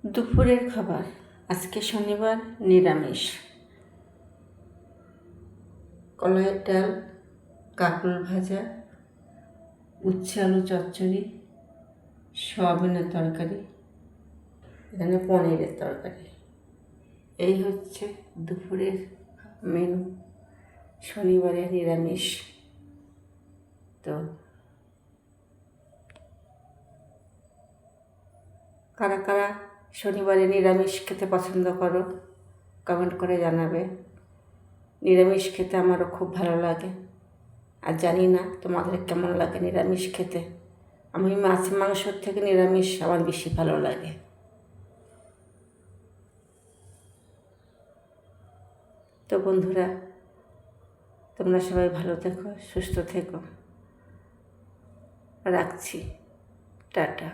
দুপুরের খাবার আজকে শনিবার, নিরামিষ। কলাইয়ের ডাল, কাঁকরোল ভাজা, উচ্ছে আলু চচ্চড়ি, সয়াবিনের তরকারি, এখানে পনিরের তরকারি। এই হচ্ছে দুপুরের মেনু, শনিবারে নিরামিষ। তো কারা কারা শনিবারে নিরামিষ খেতে পছন্দ করো কমেন্ট করে জানাবে। নিরামিষ খেতে আমারও খুব ভালো লাগে, আর জানি না তোমাদের কেমন লাগে নিরামিষ খেতে। আমি মাছ মাংসর থেকে নিরামিষ আমার বেশি ভালো লাগে। তো বন্ধুরা, তোমরা সবাই ভালো থেকো, সুস্থ থেকো। রাখছি, টাটা।